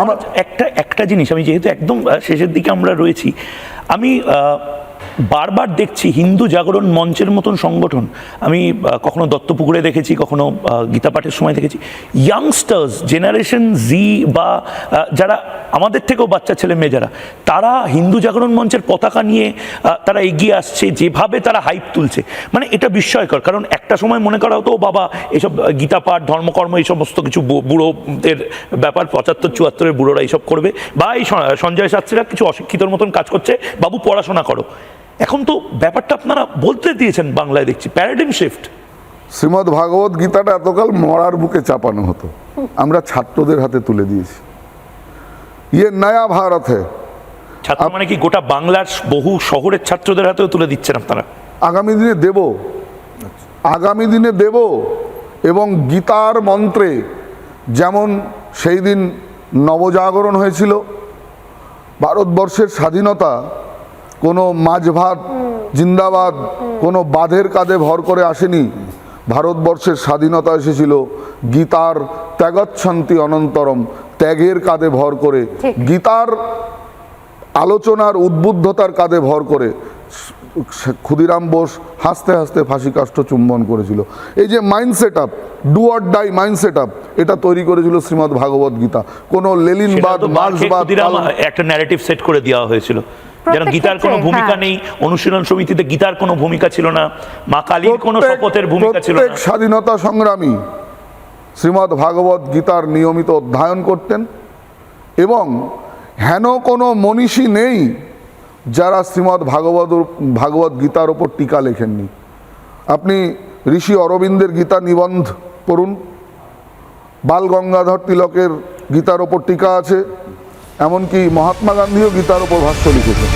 আমার একটা জিনিস, আমি যেহেতু একদম শেষের দিকে আমরা রয়েছি, আমি বারবার দেখছি হিন্দু জাগরণ মঞ্চের মতন সংগঠন, আমি কখনো দত্তপুকুরে দেখেছি, কখনো গীতা পাঠের সময় দেখেছি, ইয়াংস্টার্স জেনারেশন জি বা যারা আমাদের থেকেও বাচ্চা ছেলে মেয়ে যারা, তারা হিন্দু জাগরণ মঞ্চের পতাকা নিয়ে তারা এগিয়ে আসছে, যেভাবে তারা হাইপ তুলছে, মানে এটা বিস্ময়কর। কারণ একটা সময় মনে করা হতো বাবা এসব গীতা পাঠ ধর্মকর্ম এই সমস্ত কিছু বুড়োদের ব্যাপার, 75-74-এর বুড়োরা এইসব করবে, বা এই সঞ্জয় শাস্ত্রীরা কিছু অশিক্ষিতর মতন কাজ করছে, বাবু পড়াশোনা করো। এখন তো ব্যাপারটা আপনারা বলতে দিয়েছেন বাংলায়, দেখছি প্যারাডিম শিফট। শ্রীমদ্ ভাগবত গীতাটা এতকাল মরার বুকে চাপানো হতো, আমরা ছাত্রদের হাতে তুলে দিয়েছি। ইয়ে নয়া ভারত হ্যায়। ছাত্র মানে কি গোটা বাংলার বহু শহরের ছাত্রদের হাতেও তুলে দিচ্ছেন আপনারা? আগামী দিনে দেব, আগামী দিনে দেব। এবং গীতার মন্ত্রে যেমন সেই দিন নবজাগরণ হয়েছিল, ভারতবর্ষের স্বাধীনতা কোনো মাছ ভাত জিন্দাবাদ কোনো বাঁধের কাঁধে ভর করে আসেনি। ভারতবর্ষের স্বাধীনতা এসেছিল গীতার ত্যাগচ্ছন্তি অনন্তরম, ত্যাগের কাঁধে ভর করে, গীতার আলোচনার উদ্বুদ্ধতার কাঁধে ভর করে। ক্ষুদিরাম বোস হাসতে হাসতে ফাঁসি কাষ্ঠ চুম্বন করেছিল। এই যে mind set up, do or die mind set up, এটা তৈরি করেছিল শ্রীমদ্ ভাগবত গীতা। কোনো লেলিনবাদ মার্ক্সবাদ একটা ন্যারেটিভ সেট করে দেওয়া হয়েছিল, যেন গীতার কোনো ভূমিকা নেই, অনুশীলন সমিতিতে গীতার কোনো ভূমিকা ছিল না, মা কালীর কোনো শপথের ভূমিকা ছিল না। প্রত্যেক স্বাধীনতা সংগ্রামী শ্রীমদ্ ভাগবত গীতার নিয়মিত অধ্যয়ন করতেন, এবং হেন কোনো মনীষী নেই যারা শ্রীমদ্ ভাগবত গীতার ওপর টিকা লেখেননি। আপনি ঋষি অরবিন্দের গীতা নিবন্ধ পড়ুন, বাল গঙ্গাধর তিলকের গীতার ওপর টিকা আছে, এমনকি মহাত্মা গান্ধীও গীতার ওপর ভাষ্য লিখেছেন।